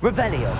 Revelio.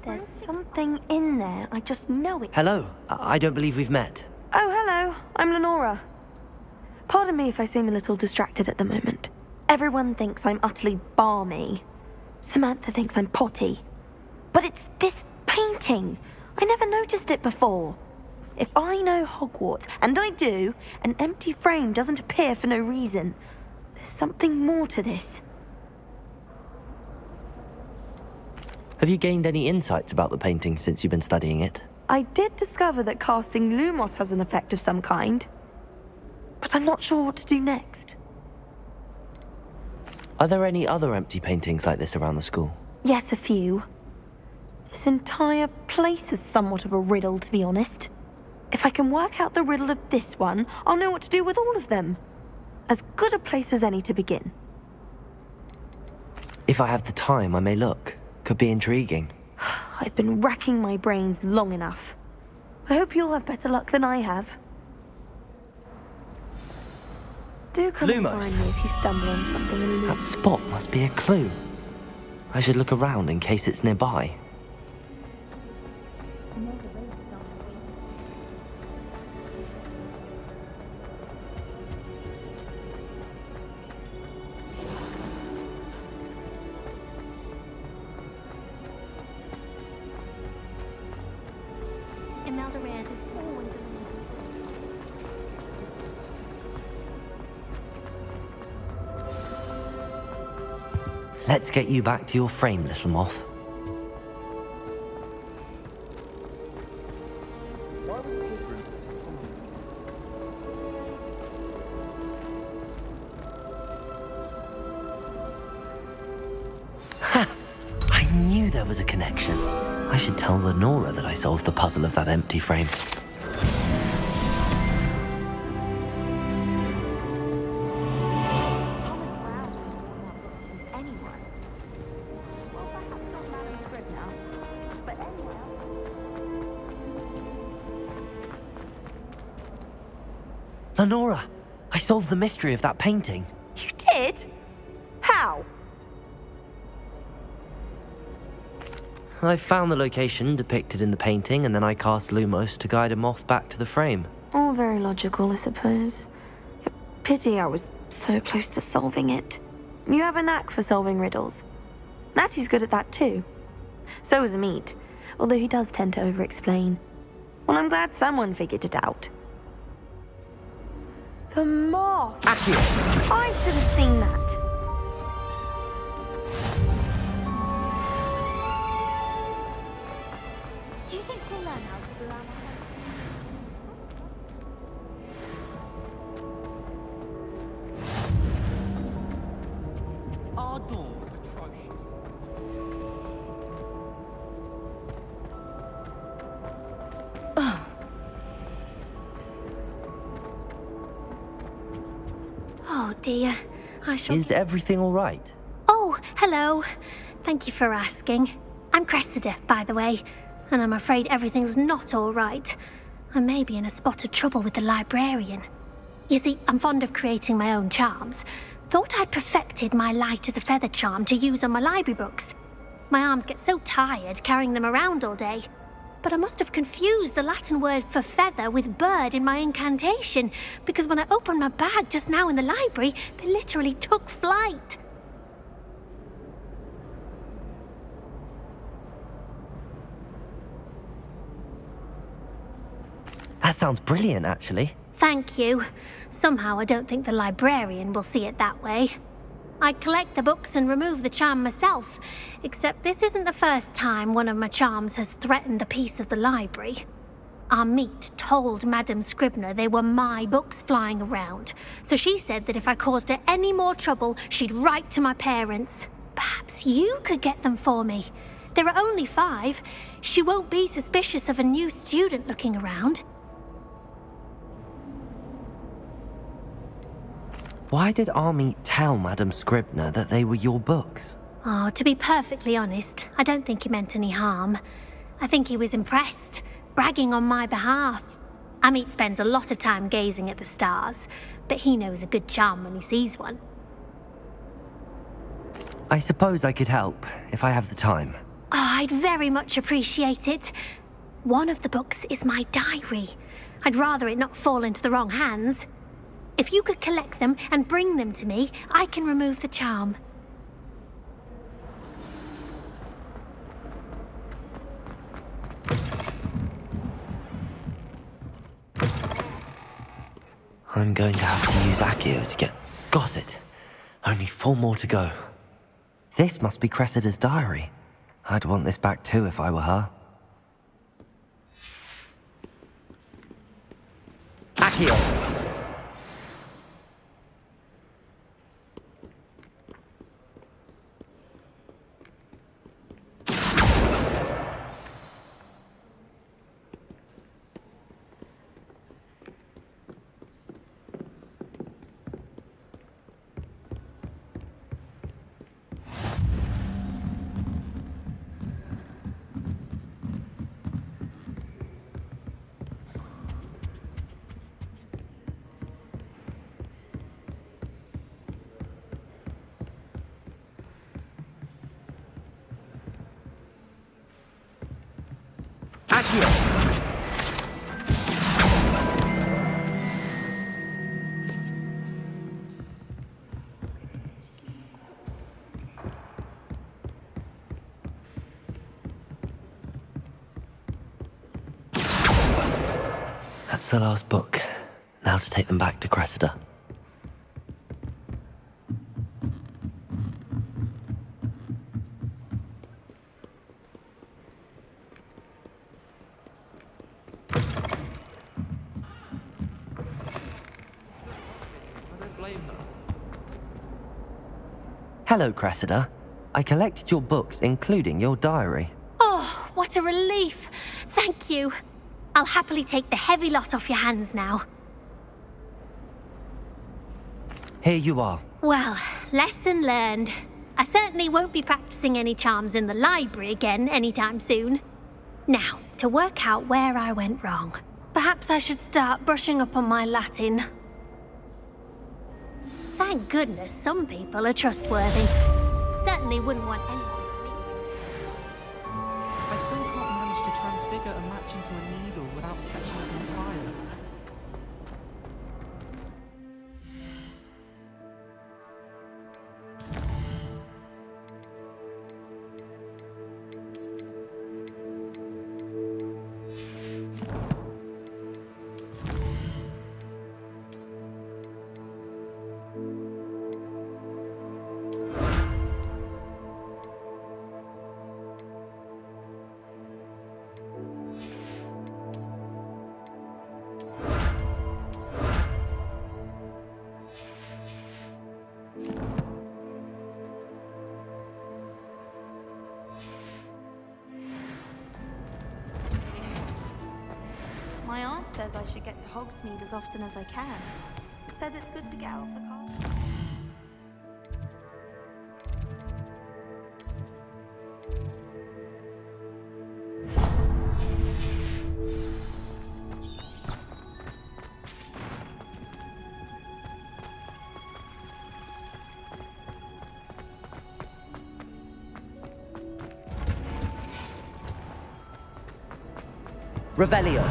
There's something in there. I just know it. Hello. I don't believe we've met. Oh, hello. I'm Lenora. Pardon me if I seem a little distracted at the moment. Everyone thinks I'm utterly balmy. Samantha thinks I'm potty. But it's this painting. I never noticed it before. If I know Hogwarts, and I do, an empty frame doesn't appear for no reason. There's something more to this. Have you gained any insights about the painting since you've been studying it? I did discover that casting Lumos has an effect of some kind. But I'm not sure what to do next. Are there any other empty paintings like this around the school? Yes, a few. This entire place is somewhat of a riddle, to be honest. If I can work out the riddle of this one, I'll know what to do with all of them. As good a place as any to begin. If I have the time, I may look. Could be intriguing. I've been racking my brains long enough. I hope you'll have better luck than I have. Do come and Lumos. find me if you stumble on something elusive. That spot must be a clue. I should look around in case it's nearby. Let's get you back to your frame, little moth. Ha! I knew there was a connection. I should tell Lenora that I solved the puzzle of that empty frame. Lenora, I solved the mystery of that painting. You did? How? I found the location depicted in the painting, and then I cast Lumos to guide a moth back to the frame. All very logical, I suppose. Pity I was so close to solving it. You have a knack for solving riddles. Natty's good at that too. So is Amit, although he does tend to over-explain. Well, I'm glad someone figured it out. The moth! Accio! I should have seen that. Do you think we'll learn how to do our Our door's atrocious. Oh dear, I shall... Is everything all right? Oh, hello. Thank you for asking. I'm Cressida, by the way, and I'm afraid everything's not all right. I may be in a spot of trouble with the librarian. You see, I'm fond of creating my own charms. Thought I'd perfected my light as a feather charm to use on my library books. My arms get so tired carrying them around all day. But I must have confused the Latin word for feather with bird in my incantation, because when I opened my bag just now in the library, they literally took flight. That sounds brilliant, actually. Thank you. Somehow I don't think the librarian will see it that way. I collect the books and remove the charm myself, except this isn't the first time one of my charms has threatened the peace of the library. Amit told Madame Scribner they were my books flying around, so she said that if I caused her any more trouble, she'd write to my parents. Perhaps you could get them for me. There are only 5. She won't be suspicious of a new student looking around. Why did Amit tell Madame Scribner that they were your books? Oh, to be perfectly honest, I don't think he meant any harm. I think he was impressed, bragging on my behalf. Amit spends a lot of time gazing at the stars, but he knows a good charm when he sees one. I suppose I could help, if I have the time. Oh, I'd very much appreciate it. One of the books is my diary. I'd rather it not fall into the wrong hands. If you could collect them and bring them to me, I can remove the charm. I'm going to have to use Accio to get... Got it! Only 4 more to go. This must be Cressida's diary. I'd want this back too if I were her. Accio! That's the last book. Now to take them back to Cressida. I don't blame her. Hello, Cressida. I collected your books, including your diary. Oh, what a relief. Thank you. I'll happily take the heavy lot off your hands now. Here you are. Well, lesson learned. I certainly won't be practicing any charms in the library again anytime soon. Now, to work out where I went wrong. Perhaps I should start brushing up on my Latin. Thank goodness some people are trustworthy. Certainly wouldn't want anyone to meet me. I still can't manage to transfigure a match into a needle without catching it on fire. My aunt says I should get to Hogsmeade as often as I can. Says it's good to get off the car. Revelio.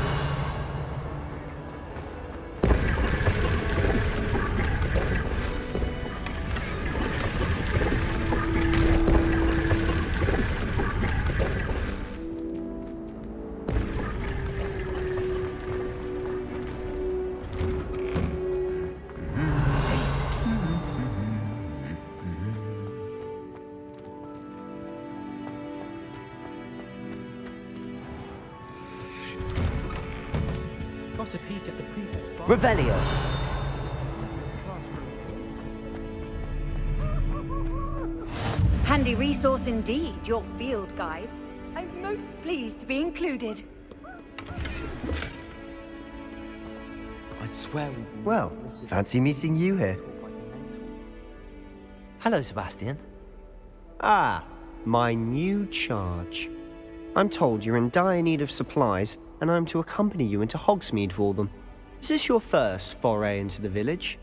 got a peek at the prefect's bar. Revelio! Handy resource indeed, your field guide. I'm most pleased to be included. I'd swear. Well, fancy meeting you here. Hello, Sebastian. Ah, my new charge. I'm told you're in dire need of supplies, and I'm to accompany you into Hogsmeade for them. Is this your first foray into the village?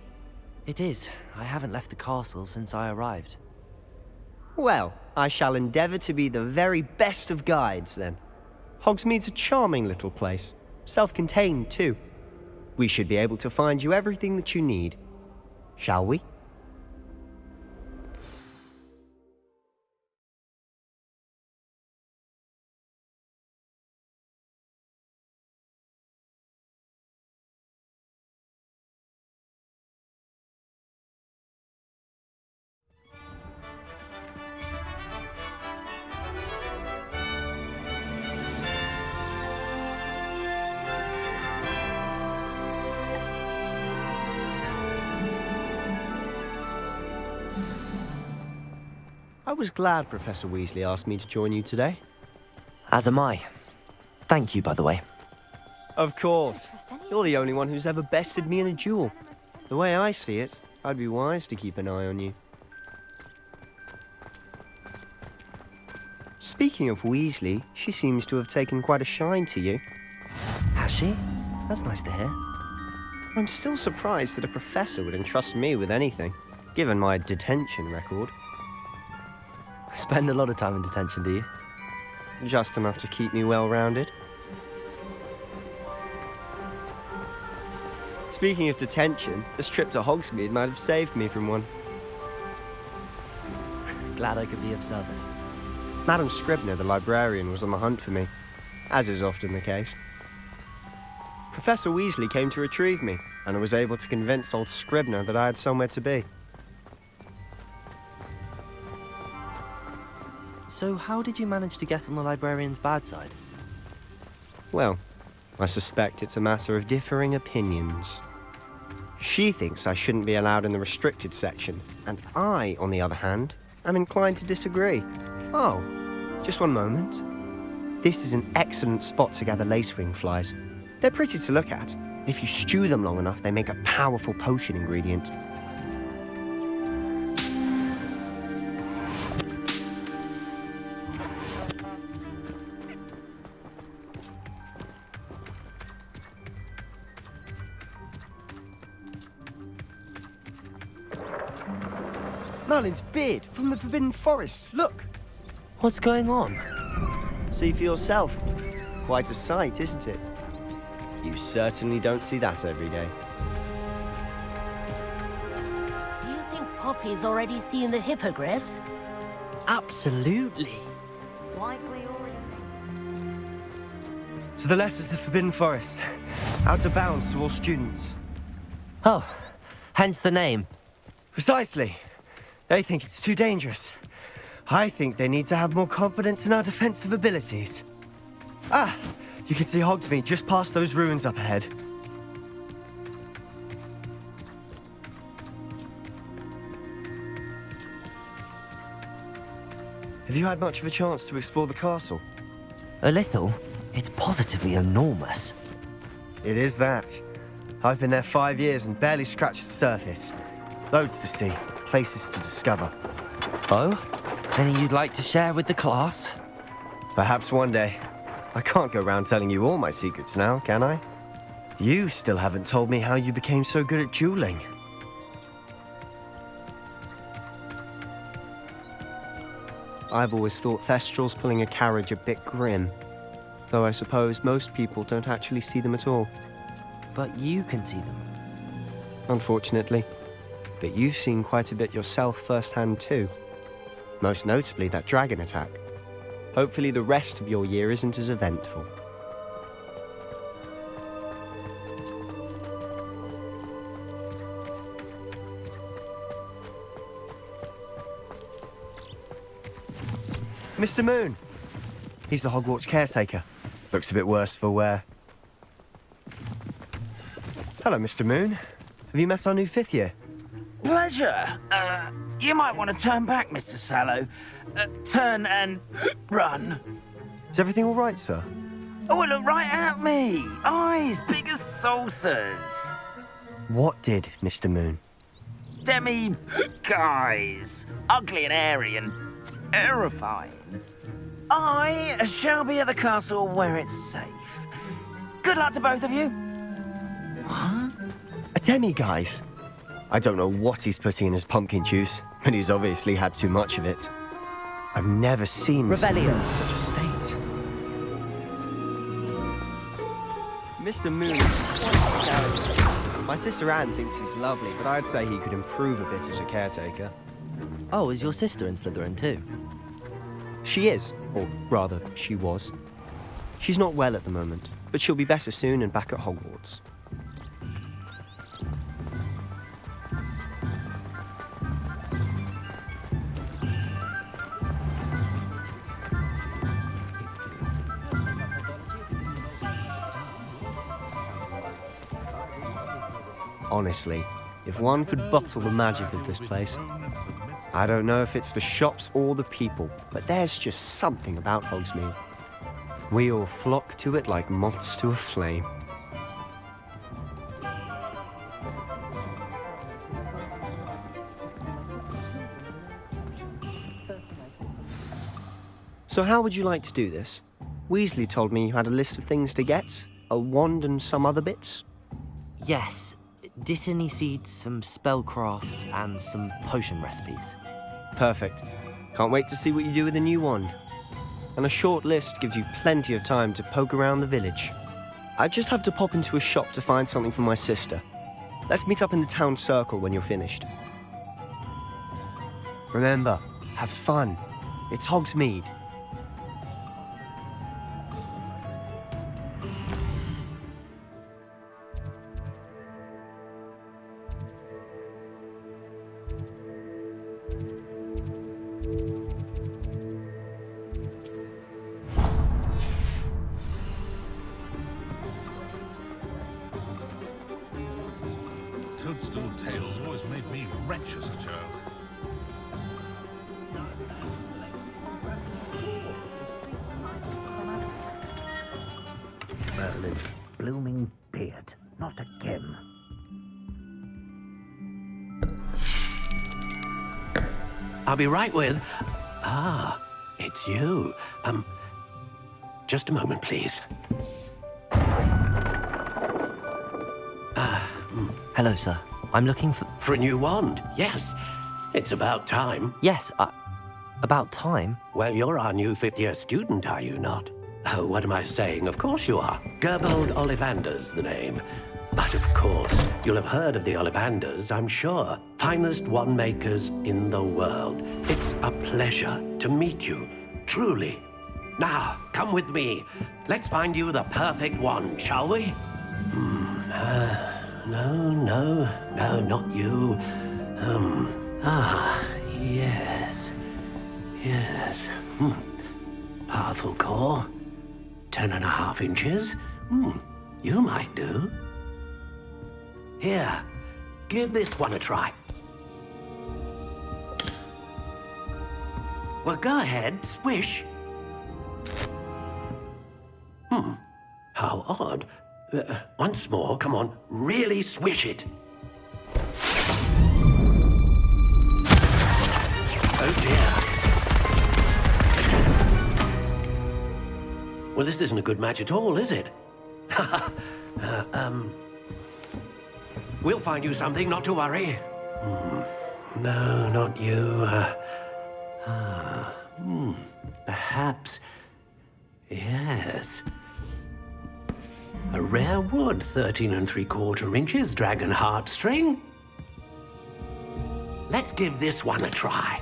It is. I haven't left the castle since I arrived. Well, I shall endeavour to be the very best of guides, then. Hogsmeade's a charming little place. Self-contained, too. We should be able to find you everything that you need. Shall we? I was glad Professor Weasley asked me to join you today. As am I. Thank you, by the way. Of course. You're the only one who's ever bested me in a duel. The way I see it, I'd be wise to keep an eye on you. Speaking of Weasley, she seems to have taken quite a shine to you. Has she? That's nice to hear. I'm still surprised that a professor would entrust me with anything, given my detention record. Spend a lot of time in detention, do you? Just enough to keep me well-rounded. Speaking of detention, this trip to Hogsmeade might have saved me from one. Glad I could be of service. Madam Scribner, the librarian, was on the hunt for me, as is often the case. Professor Weasley came to retrieve me, and I was able to convince old Scribner that I had somewhere to be. So how did you manage to get on the librarian's bad side? Well, I suspect it's a matter of differing opinions. She thinks I shouldn't be allowed in the restricted section, and I, on the other hand, am inclined to disagree. Oh, just one moment. This is an excellent spot to gather lacewing flies. They're pretty to look at. If you stew them long enough, they make a powerful potion ingredient. Merlin's beard from the Forbidden Forest. Look! What's going on? See for yourself. Quite a sight, isn't it? You certainly don't see that every day. Do you think Poppy's already seen the hippogriffs? Absolutely. To the left is the Forbidden Forest. Out of bounds to all students. Oh, hence the name. Precisely. They think it's too dangerous. I think they need to have more confidence in our defensive abilities. Ah, you can see Hogsmeade just past those ruins up ahead. Have you had much of a chance to explore the castle? A little. It's positively enormous. It is that. I've been there 5 years and barely scratched the surface. Loads to see, places to discover. Oh? Any you'd like to share with the class? Perhaps one day. I can't go around telling you all my secrets now, can I? You still haven't told me how you became so good at dueling. I've always thought Thestrals pulling a carriage a bit grim. Though I suppose most people don't actually see them at all. But you can see them. Unfortunately. But you've seen quite a bit yourself firsthand too. Most notably that dragon attack. Hopefully the rest of your year isn't as eventful. Mr. Moon. He's the Hogwarts caretaker. Looks a bit worse for wear. Hello, Mr. Moon. Have you met our new fifth year? Pleasure. You might want to turn back, Mr. Sallow. Turn and run. Is everything all right, sir? Oh, look right at me. Eyes big as saucers. What did, Mr. Moon? Demi guys. Ugly and airy and terrifying. I shall be at the castle where it's safe. Good luck to both of you. A demi-guise? I don't know what he's putting in his pumpkin juice, but he's obviously had too much of it. I've never seen Mr. Moon in such a state. Mr. Moon is quite a character. My sister Anne thinks he's lovely, but I'd say he could improve a bit as a caretaker. Oh, is your sister in Slytherin too? She is, or rather, she was. She's not well at the moment, but she'll be better soon and back at Hogwarts. Honestly, if one could bottle the magic of this place. I don't know if it's the shops or the people, but there's just something about Hogsmeade. We all flock to it like moths to a flame. So how would you like to do this? Weasley told me you had a list of things to get, a wand and some other bits. Yes. Dittany seeds, some spellcrafts, and some potion recipes. Perfect. Can't wait to see what you do with the new wand. And a short list gives you plenty of time to poke around the village. I just have to pop into a shop to find something for my sister. Let's meet up in the town circle when you're finished. Remember, have fun. It's Hogsmeade. Toadstool tales always made me wretched as a child. Merlin's blooming beard, not again. I'll be right with... Ah, it's you. Just a moment, please. Hello, sir. I'm looking for... For a new wand, yes. It's about time. Yes, about time? Well, you're our new fifth-year student, are you not? Oh, what am I saying? Of course you are. Gerbold Ollivander's the name. But of course, you'll have heard of the Ollivanders, I'm sure. Finest wand makers in the world. It's a pleasure to meet you, truly. Now, come with me. Let's find you the perfect wand, shall we? No, not you. Yes. Powerful core. 10.5 inches. You might do. Here, give this one a try. Well, go ahead, swish. How odd. Once more, come on, really swish it. Oh dear. Well, this isn't a good match at all, is it? We'll find you something, not to worry. No, not you. Perhaps. Yes. A rare wood, 13 3/4 inches, dragon heartstring. Let's give this one a try.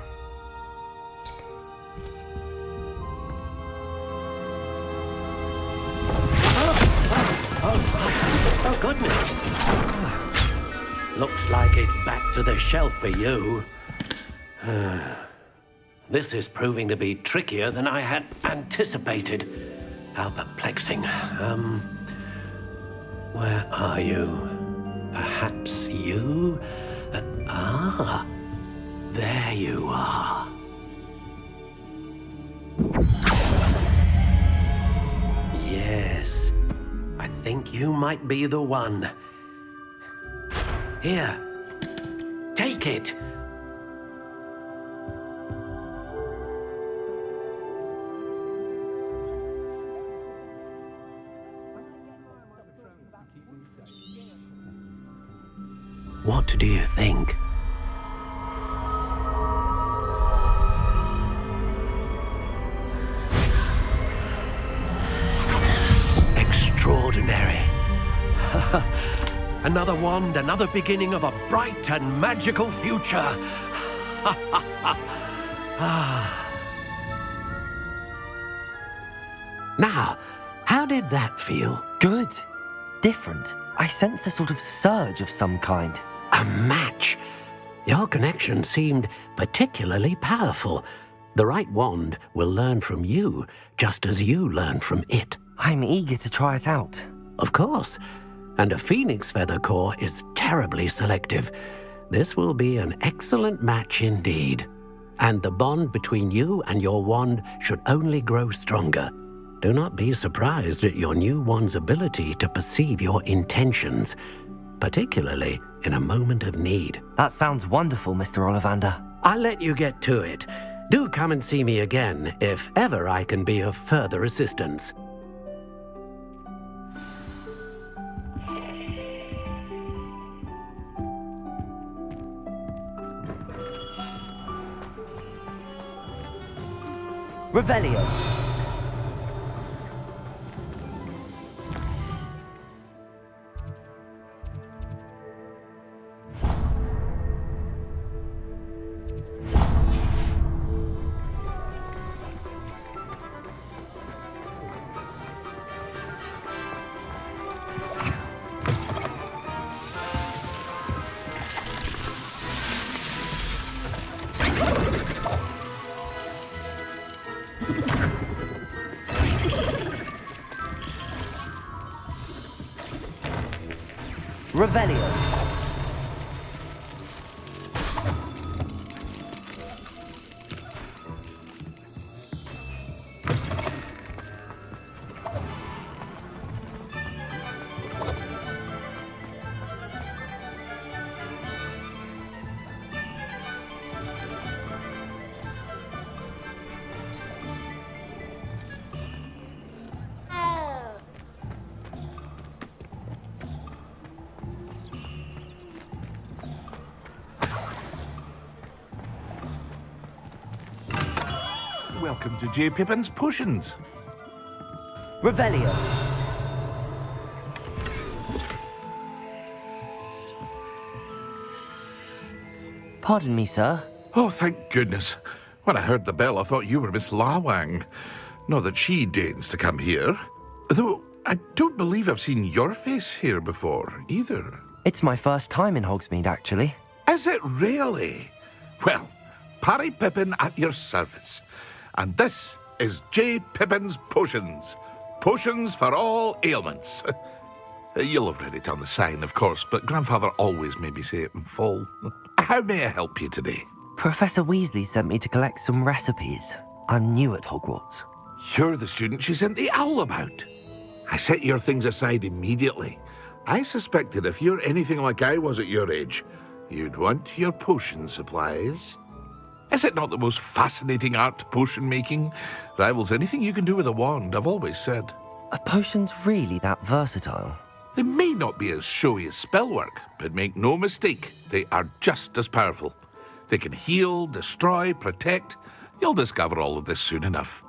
Oh, goodness. Looks like it's back to the shelf for you. This is proving to be trickier than I had anticipated. How perplexing. Where are you? Perhaps you? There you are. Yes, I think you might be the one. Here, take it. What do you think? Extraordinary. Another wand, another beginning of a bright and magical future. Now, how did that feel? Good. Different. I sensed a sort of surge of some kind. A match. Your connection seemed particularly powerful. The right wand will learn from you, just as you learn from it. I'm eager to try it out. Of course. And a phoenix feather core is terribly selective. This will be an excellent match indeed. And the bond between you and your wand should only grow stronger. Do not be surprised at your new wand's ability to perceive your intentions, particularly in a moment of need. That sounds wonderful, Mr. Ollivander. I'll let you get to it. Do come and see me again if ever I can be of further assistance. Revelio. Revelio. Welcome to J. Pippin's Potions. Revelio. Pardon me, sir. Oh, thank goodness. When I heard the bell, I thought you were Miss Lawang. Not that she deigns to come here. Though, I don't believe I've seen your face here before, either. It's my first time in Hogsmeade, actually. Is it really? Well, Parry Pippin at your service. And this is J. Pippin's Potions. Potions for all ailments. You'll have read it on the sign, of course, but Grandfather always made me say it in full. How may I help you today? Professor Weasley sent me to collect some recipes. I'm new at Hogwarts. You're the student she sent the owl about. I set your things aside immediately. I suspected if you're anything like I was at your age, you'd want your potion supplies. Is it not the most fascinating art, potion making? Rivals anything you can do with a wand, I've always said. Are potions really that versatile? They may not be as showy as spellwork, but make no mistake, they are just as powerful. They can heal, destroy, protect. You'll discover all of this soon enough.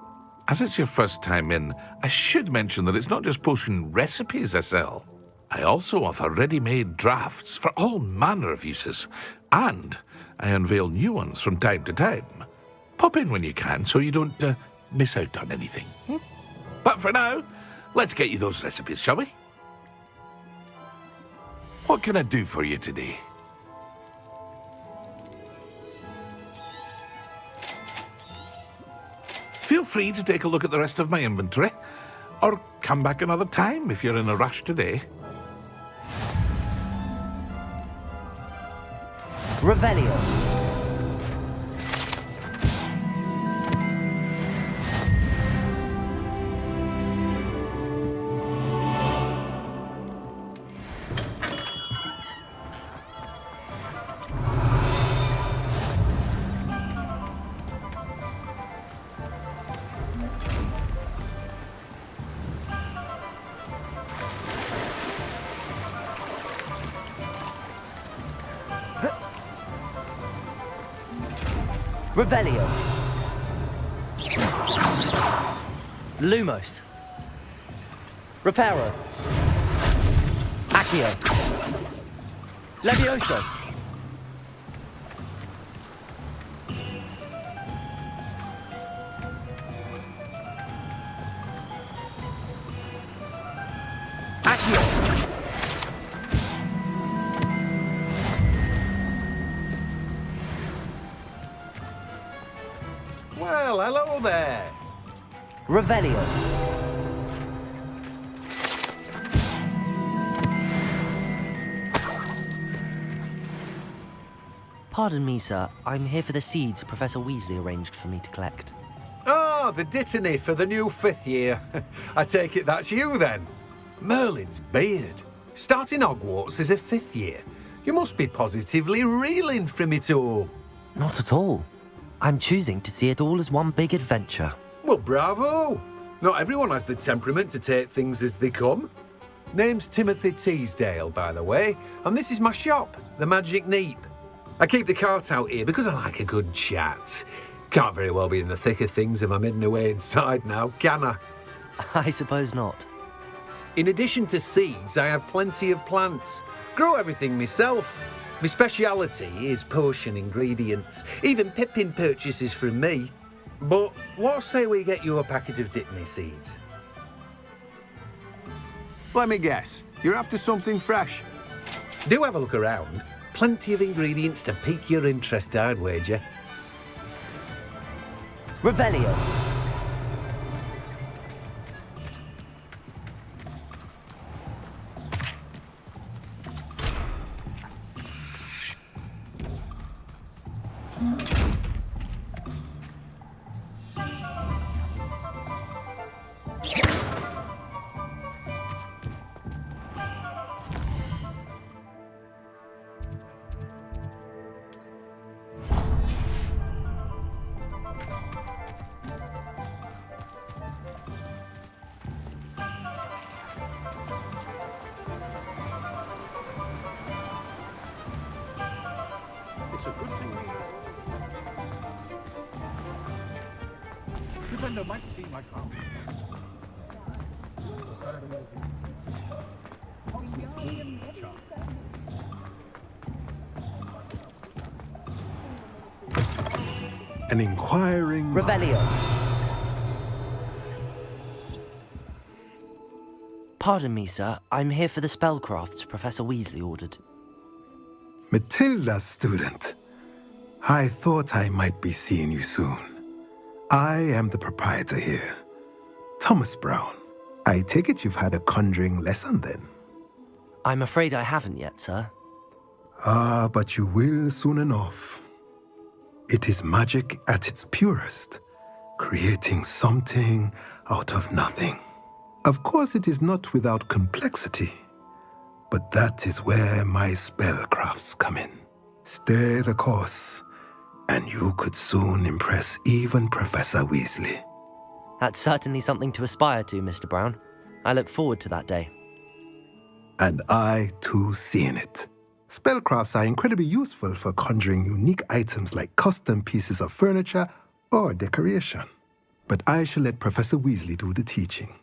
As it's your first time in, I should mention that it's not just potion recipes I sell. I also offer ready-made drafts for all manner of uses, and I unveil new ones from time to time. Pop in when you can so you don't miss out on anything. But for now, let's get you those recipes, shall we? What can I do for you today? Feel free to take a look at the rest of my inventory, or come back another time if you're in a rush today. Revelio. Revelio. Lumos. Reparo. Accio. Levioso. Accio. Well, hello there. Revelio. Pardon me, sir. I'm here for the seeds Professor Weasley arranged for me to collect. Ah, the dittany for the new 5th year. I take it that's you then. Merlin's beard. Starting Hogwarts as a 5th year. You must be positively reeling from it all. Not at all. I'm choosing to see it all as one big adventure. Well, bravo. Not everyone has the temperament to take things as they come. Name's Timothy Teasdale, by the way, and this is my shop, the Magic Neep. I keep the cart out here because I like a good chat. Can't very well be in the thick of things if I'm hidden away inside now, can I? I suppose not. In addition to seeds, I have plenty of plants. Grow everything myself. My speciality is potion ingredients. Even Pippin purchases from me. But what say we get you a packet of Dittany seeds? Let me guess. You're after something fresh. Do have a look around. Plenty of ingredients to pique your interest, I'd wager. Revelio. It's a good thing we Defender might see my car. An inquiring... Revelio. Pardon me, sir. I'm here for the spellcrafts Professor Weasley ordered. Matilda's student. I thought I might be seeing you soon. I am the proprietor here, Thomas Brown. I take it you've had a conjuring lesson then? I'm afraid I haven't yet, sir. Ah, but you will soon enough. It is magic at its purest, creating something out of nothing. Of course, it is not without complexity, but that is where my spellcrafts come in. Stay the course, and you could soon impress even Professor Weasley. That's certainly something to aspire to, Mr. Brown. I look forward to that day. And I, too, seeing it. Spellcrafts are incredibly useful for conjuring unique items like custom pieces of furniture or decoration. But I shall let Professor Weasley do the teaching.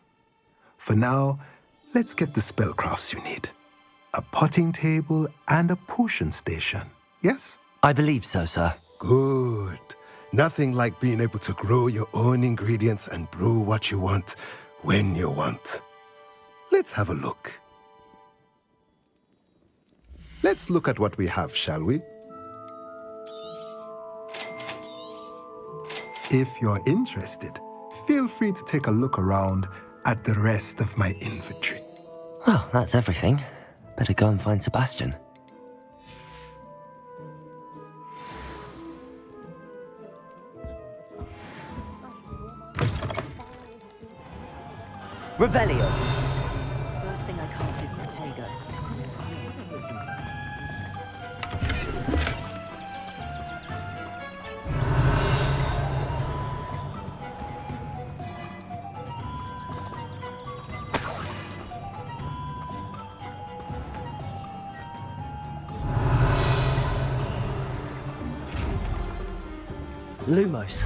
For now, let's get the spellcrafts you need. A potting table and a potion station, yes? I believe so, sir. Good. Nothing like being able to grow your own ingredients and brew what you want when you want. Let's have a look. Let's look at what we have, shall we? If you're interested, feel free to take a look around at the rest of my inventory. Well, that's everything. Better go and find Sebastian. Revelio. First thing I cast is Protego. Lumos.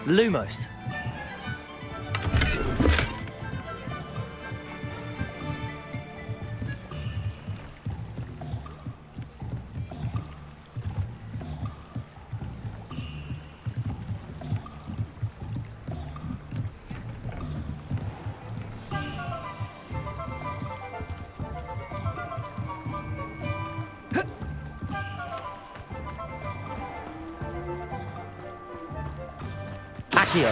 Lumos. Accio.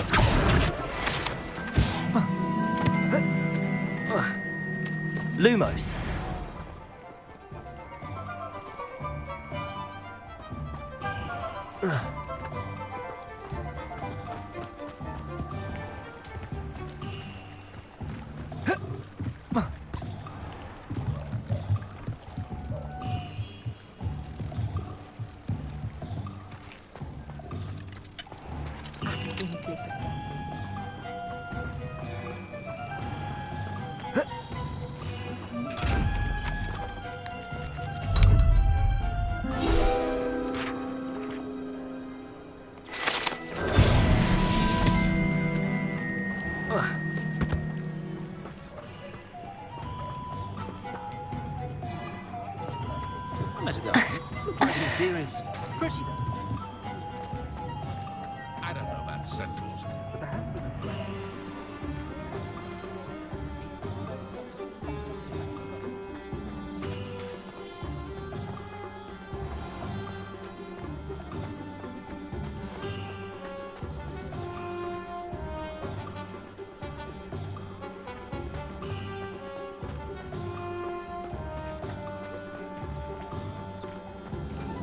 Lumos. I don't know about centaurs, but perhaps with a friend.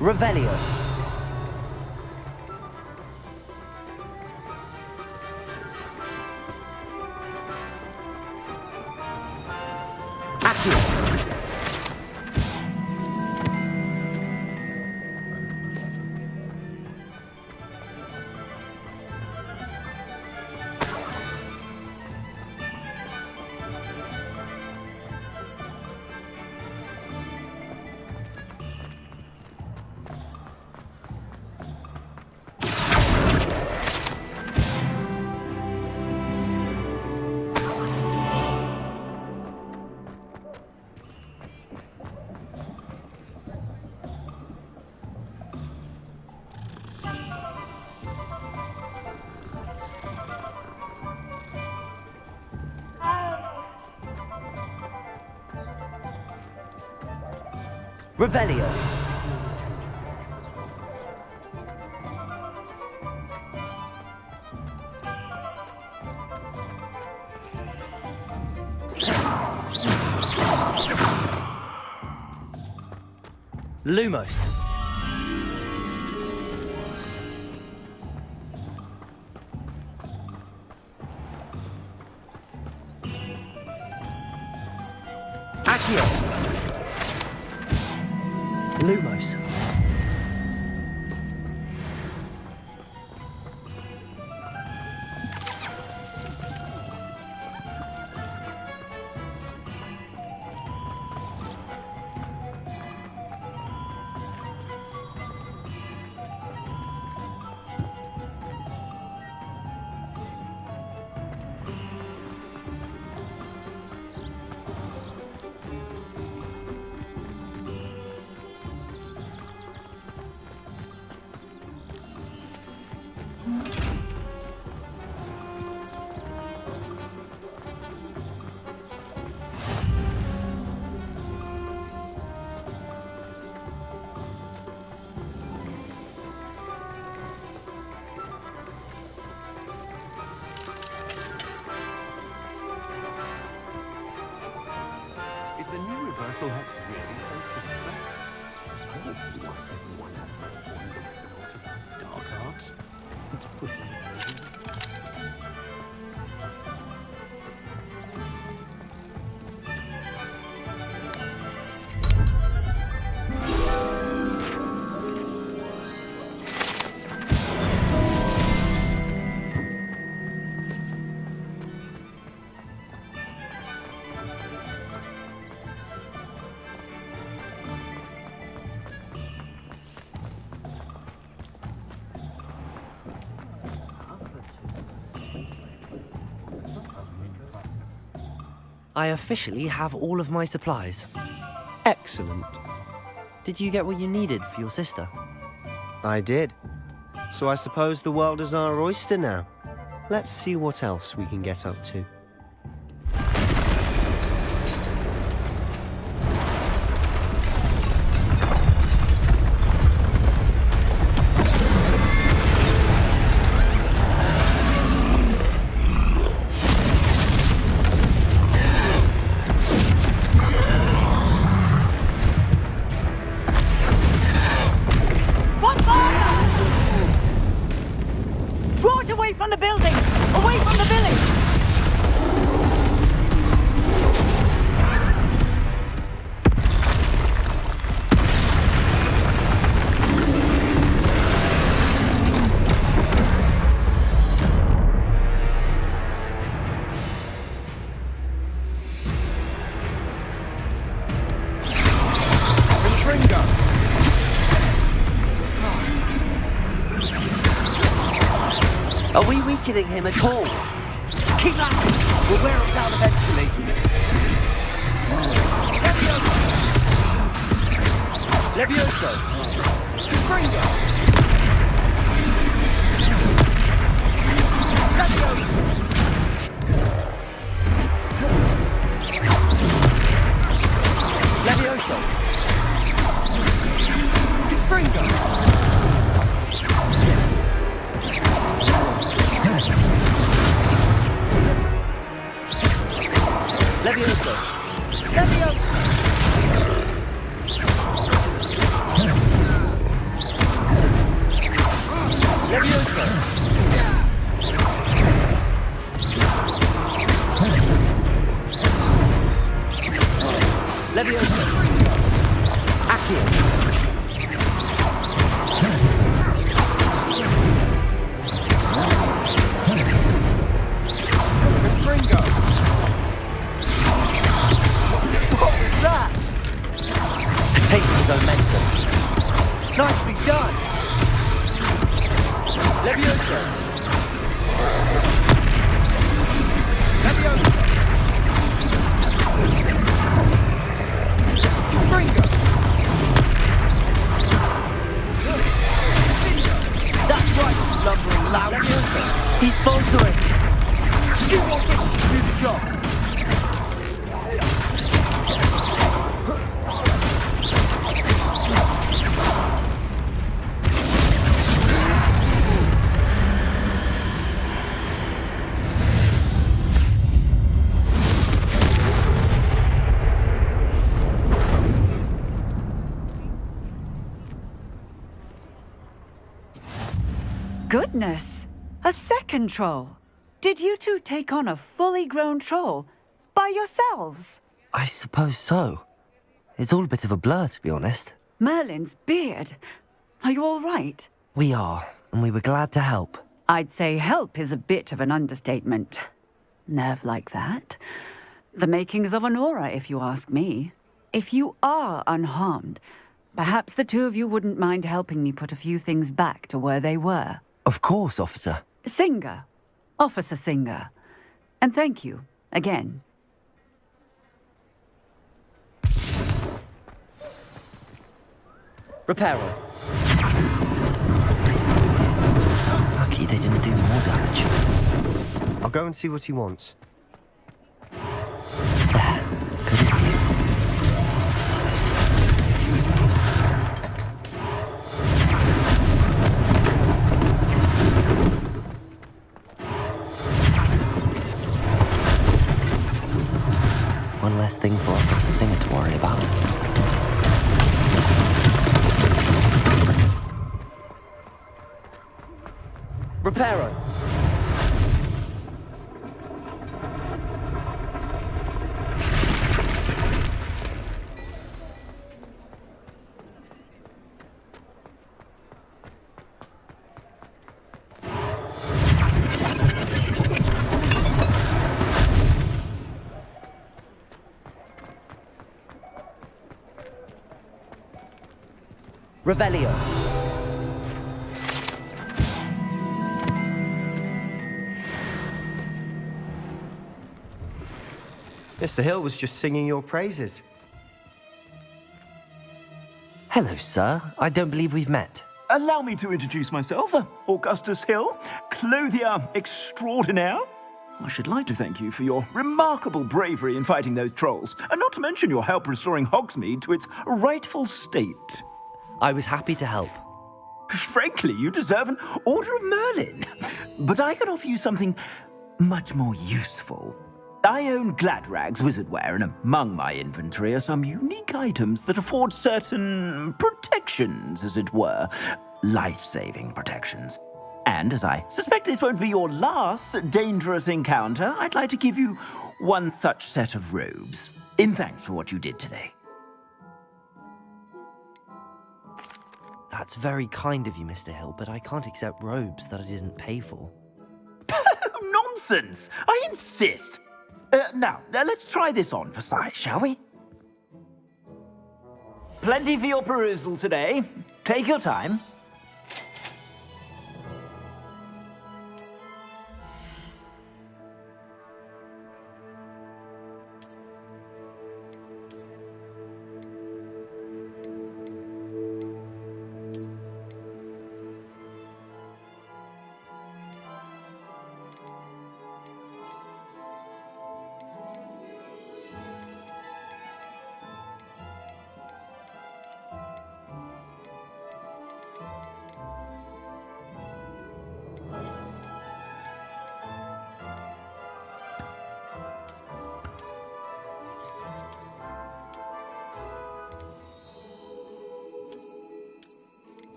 Revelio. Accio. Revelio. Lumos. Accio. Lumos. castle head really close to the threat? I would think everyone had dark arts. It's pretty amazing. I officially have all of my supplies. Excellent. Did you get what you needed for your sister? I did. So I suppose the world is our oyster now. Let's see what else we can get up to. Draw it away from the building! Away from the village! Are we weakening him at all? Keep at it! We'll wear him down eventually. Levioso! Confringo! Levioso! Confringo! Levioso! Levioso! Levioso! Levioso! Accio! Confringo! What was that? A taste of his own medicine. Nicely done! Levioso! Levioso! Confringo! That's right, lumbering loud. Levioso! He's faltering! You want him to do the job! Goodness! A second troll! Did you two take on a fully grown troll? By yourselves? I suppose so. It's all a bit of a blur, to be honest. Merlin's beard. Are you all right? We are, and we were glad to help. I'd say help is a bit of an understatement. Nerve like that. The makings of an aura, if you ask me. If you are unharmed, perhaps the two of you wouldn't mind helping me put a few things back to where they were. Of course, officer. Singer. Officer Singer. And thank you, again. Reparo. Lucky they didn't do more damage. I'll go and see what he wants. There. Good as new. One less thing for Officer Singer to worry about. Reparo! Revelio. Mr. Hill was just singing your praises. Hello, sir. I don't believe we've met. Allow me to introduce myself, Augustus Hill, clothier extraordinaire. I should like to thank you for your remarkable bravery in fighting those trolls, and not to mention your help restoring Hogsmeade to its rightful state. I was happy to help. Frankly, you deserve an Order of Merlin. But I can offer you something much more useful. I own Gladrag's wizardware, and among my inventory are some unique items that afford certain protections, as it were. Life-saving protections. And as I suspect this won't be your last dangerous encounter, I'd like to give you one such set of robes, in thanks for what you did today. That's very kind of you, Mr. Hill, but I can't accept robes that I didn't pay for. Nonsense! I insist! Now, let's try this on for size, shall we? Plenty for your perusal today. Take your time.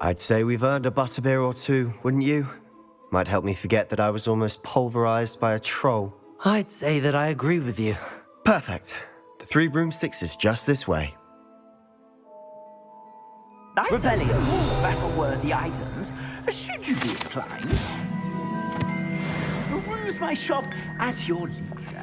I'd say we've earned a butterbeer or two, wouldn't you? Might help me forget that I was almost pulverized by a troll. I'd say that I agree with you. Perfect. The 3 broomsticks is just this way. I sell more battle-worthy items, should you be inclined. Peruse my shop at your leisure.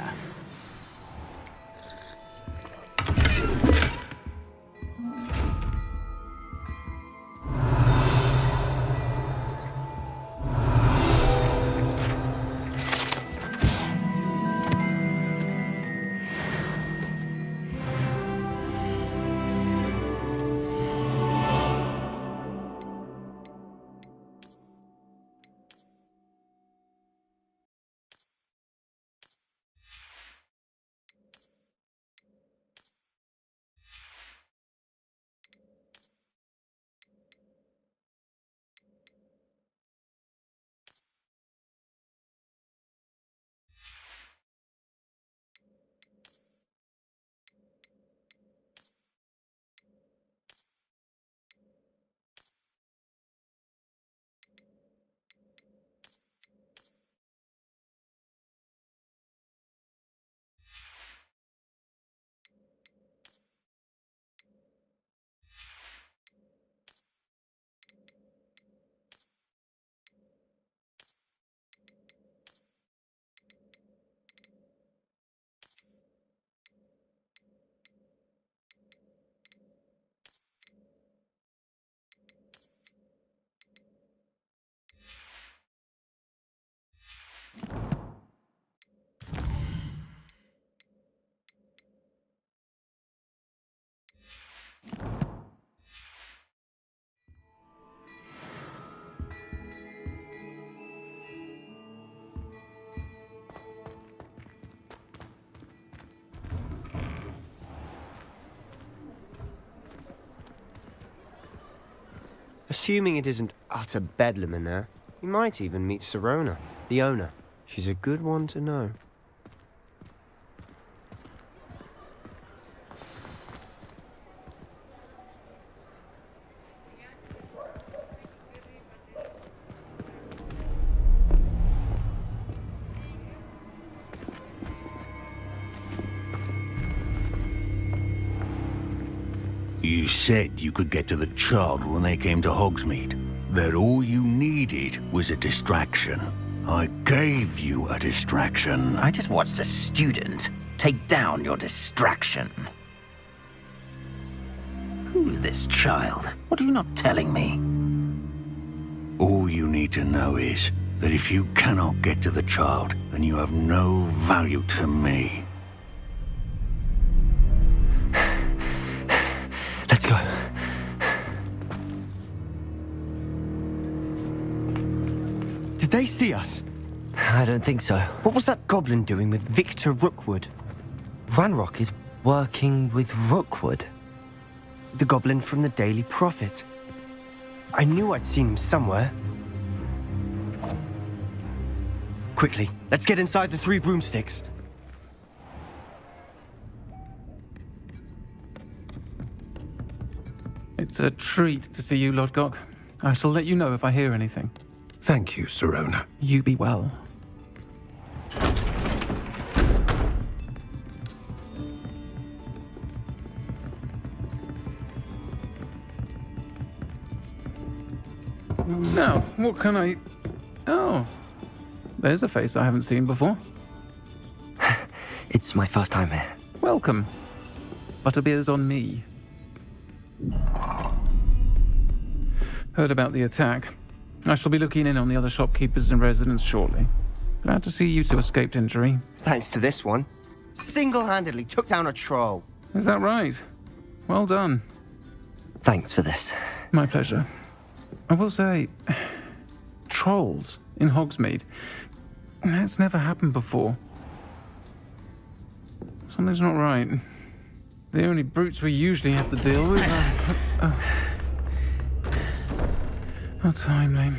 Assuming it isn't utter bedlam in there, you might even meet Sirona, the owner. She's a good one to know. You said you could get to the child when they came to Hogsmeade. That all you needed was a distraction. I gave you a distraction. I just watched a student take down your distraction. Who's this child? What are you not telling me? All you need to know is that if you cannot get to the child, then you have no value to me. Let's go. Did they see us? I don't think so. What was that goblin doing with Victor Rookwood? Ranrock is working with Rookwood. The goblin from the Daily Prophet. I knew I'd seen him somewhere. Quickly, let's get inside the Three Broomsticks. It's a treat to see you, Lodgok. I shall let you know if I hear anything. Thank you, Sirona. You be well. Now, what can I... Oh, there's a face I haven't seen before. It's my first time here. Welcome. Butterbeer's on me. Heard about the attack. I shall be looking in on the other shopkeepers and residents shortly. Glad to see you two escaped injury. Thanks to this one. Single-handedly took down a troll. Is that right? Well done. Thanks for this. My pleasure. I will say, trolls in Hogsmeade. That's never happened before. Something's not right. The only brutes we usually have to deal with are... How timely.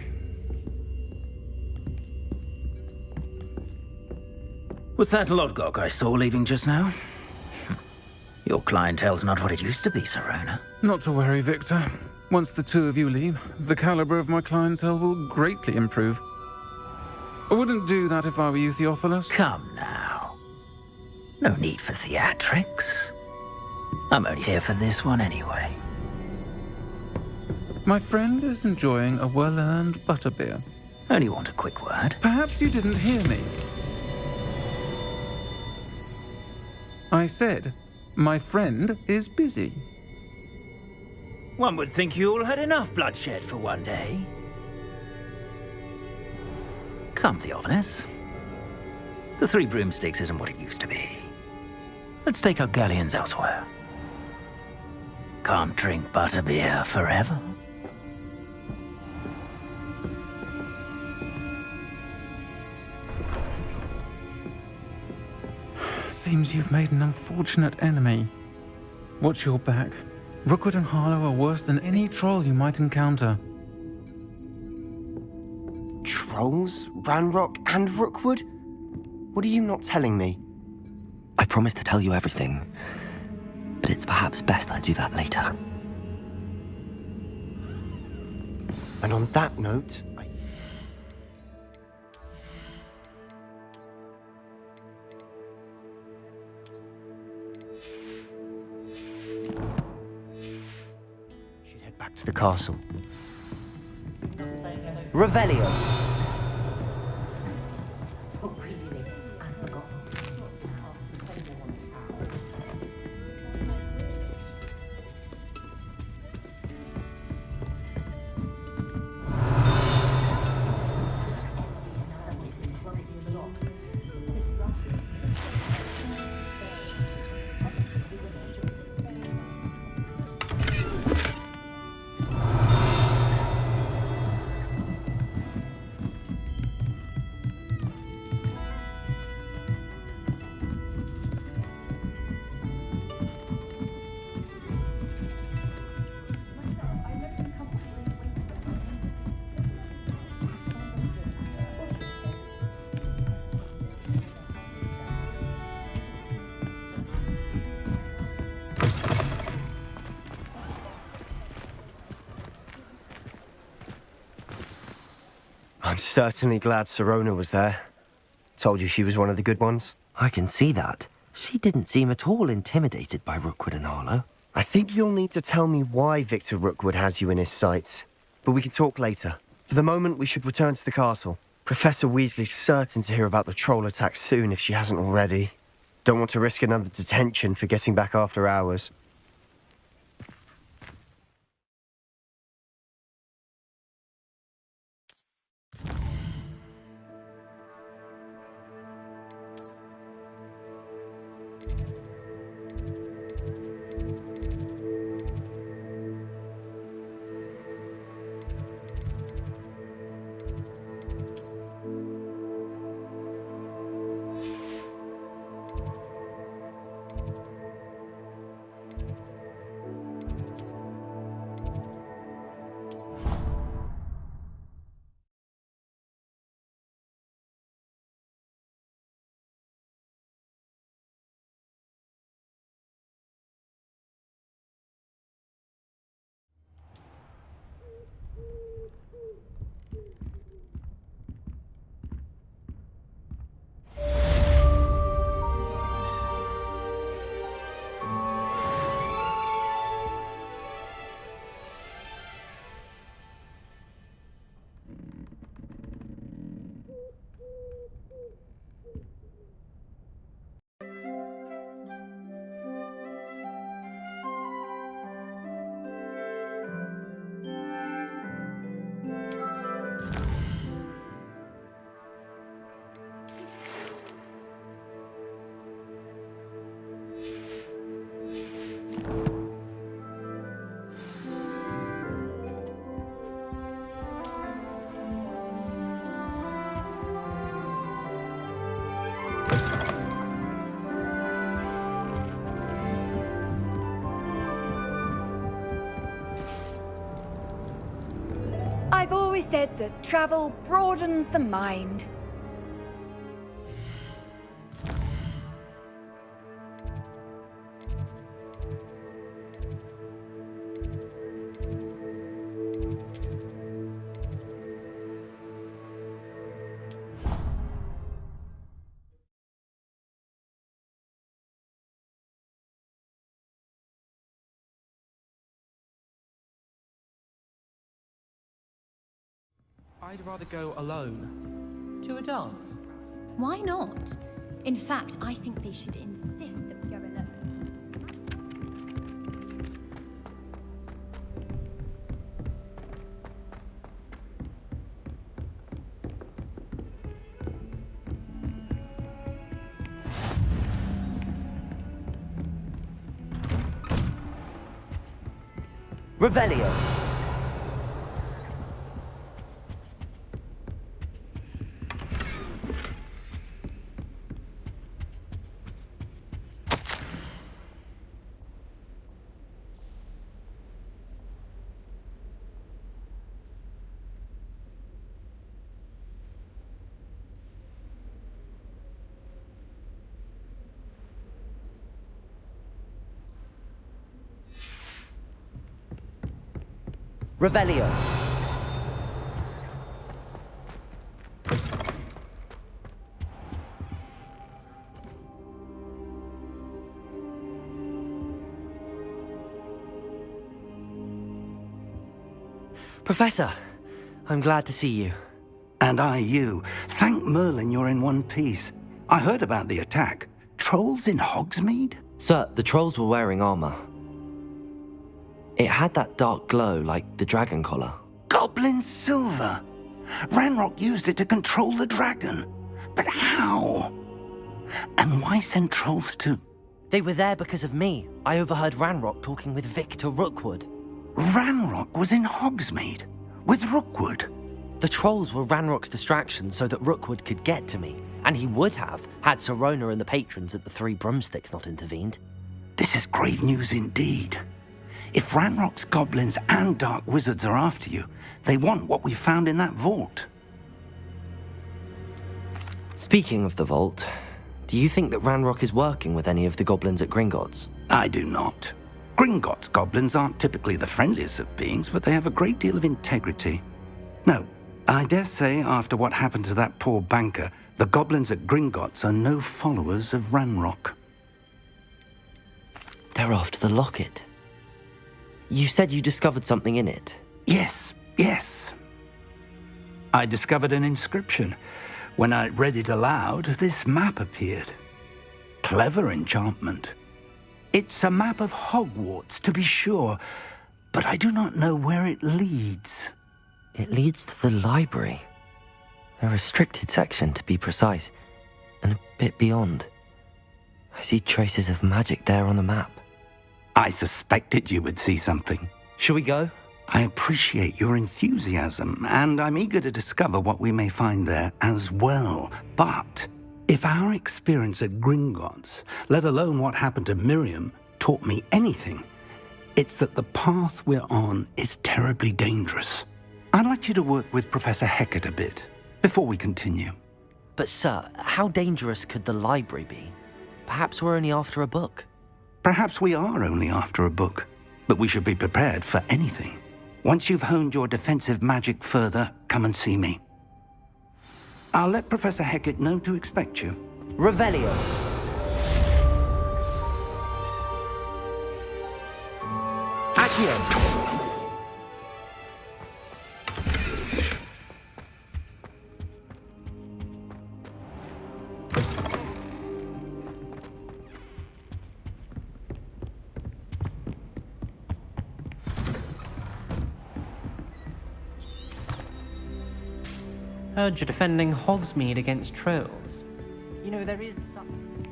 Was that Lodgok I saw leaving just now? Your clientele's not what it used to be, Sirona. Not to worry, Victor. Once the two of you leave, the caliber of my clientele will greatly improve. I wouldn't do that if I were you, Theophilus. Come now. No need for theatrics. I'm only here for this one anyway. My friend is enjoying a well-earned butterbeer. Only want a quick word. Perhaps you didn't hear me. I said, my friend is busy. One would think you all had enough bloodshed for one day. Come, Theophilus. The Three Broomsticks isn't what it used to be. Let's take our galleons elsewhere. Can't drink butterbeer forever. Seems you've made an unfortunate enemy. Watch your back. Rookwood and Harlow are worse than any troll you might encounter. Trolls? Ranrock and Rookwood? What are you not telling me? I promised to tell you everything, but it's perhaps best I do that later. And on that note, should head back to the castle. Revelio. I'm certainly glad Sirona was there. Told you she was one of the good ones. I can see that. She didn't seem at all intimidated by Rookwood and Harlow. I think you'll need to tell me why Victor Rookwood has you in his sights. But we can talk later. For the moment, we should return to the castle. Professor Weasley's certain to hear about the troll attack soon if she hasn't already. Don't want to risk another detention for getting back after hours. I've always said that travel broadens the mind. I'd rather go alone. To a dance? Why not? In fact, I think they should insist that we go alone. Revelio. Revelio. Professor, I'm glad to see you. And I you. Thank Merlin you're in one piece. I heard about the attack. Trolls in Hogsmeade? Sir, the trolls were wearing armor. It had that dark glow like the dragon collar. Goblin silver! Ranrock used it to control the dragon. But how? And why send trolls to... They were there because of me. I overheard Ranrock talking with Victor Rookwood. Ranrock was in Hogsmeade? With Rookwood? The trolls were Ranrock's distraction so that Rookwood could get to me. And he would have, had Sirona and the patrons at the Three Broomsticks not intervened. This is grave news indeed. If Ranrock's goblins and dark wizards are after you, they want what we found in that vault. Speaking of the vault, do you think that Ranrock is working with any of the goblins at Gringotts? I do not. Gringotts goblins aren't typically the friendliest of beings, but they have a great deal of integrity. No, I dare say, after what happened to that poor banker, the goblins at Gringotts are no followers of Ranrock. They're after the locket. You said you discovered something in it. Yes. I discovered an inscription. When I read it aloud, this map appeared. Clever enchantment. It's a map of Hogwarts, to be sure, but I do not know where it leads. It leads to the library. A restricted section, to be precise, and a bit beyond. I see traces of magic there on the map. I suspected you would see something. Shall we go? I appreciate your enthusiasm, and I'm eager to discover what we may find there as well. But if our experience at Gringotts, let alone what happened to Miriam, taught me anything, it's that the path we're on is terribly dangerous. I'd like you to work with Professor Hecat a bit before we continue. But sir, how dangerous could the library be? Perhaps we're only after a book. Perhaps we are only after a book, but we should be prepared for anything. Once you've honed your defensive magic further, come and see me. I'll let Professor Hecat know to expect you. Revelio. Accio. Heard you're defending Hogsmeade against trolls. You know, there is some...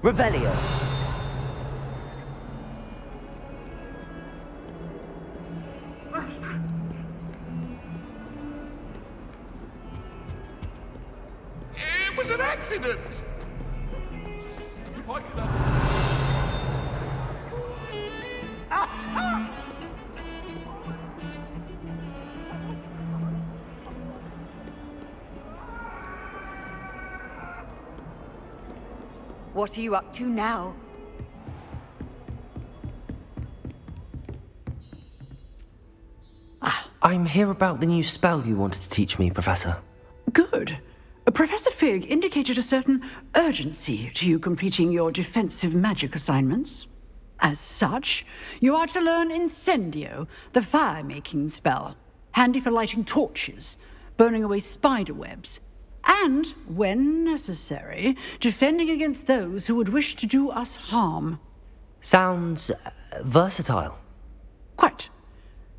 Revelio. It was an accident! If I could have... What are you up to now? I'm here about the new spell you wanted to teach me, Professor. Good. Professor Fig indicated a certain urgency to you completing your defensive magic assignments. As such, you are to learn Incendio, the fire-making spell, handy for lighting torches, burning away spider webs, and, when necessary, defending against those who would wish to do us harm. Sounds versatile. Quite.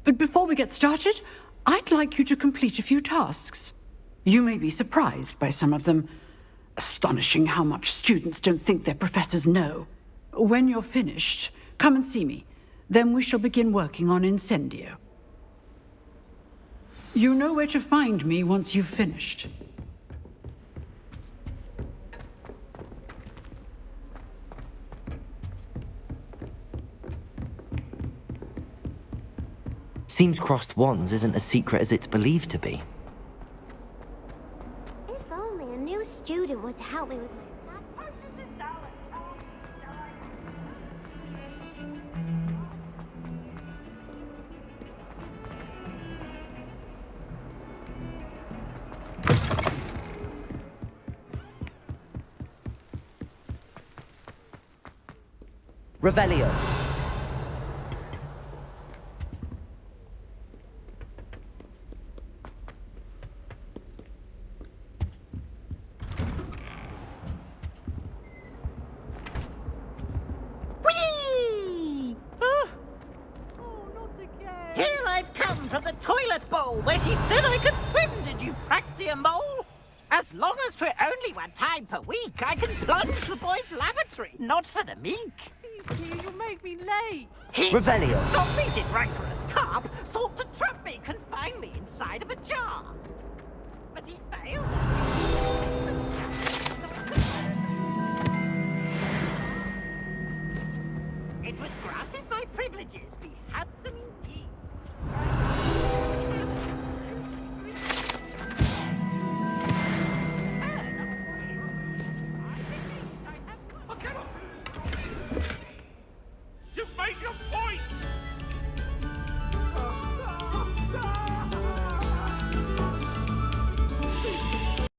But before we get started, I'd like you to complete a few tasks. You may be surprised by some of them. Astonishing how much students don't think their professors know. When you're finished, come and see me. Then we shall begin working on Incendio. You know where to find me once you've finished. Seems crossed wands isn't as secret as it's believed to be. If only a new student were to help me with my Revelio. From the toilet bowl where she said I could swim, did you praxia mole? As long as 'twere only one time per week, I can plunge the boys' lavatory, not for the meek. You'll make me late. He Revelio. Stop me, did rancorous carp, sought to trap me, confine me inside of a jar.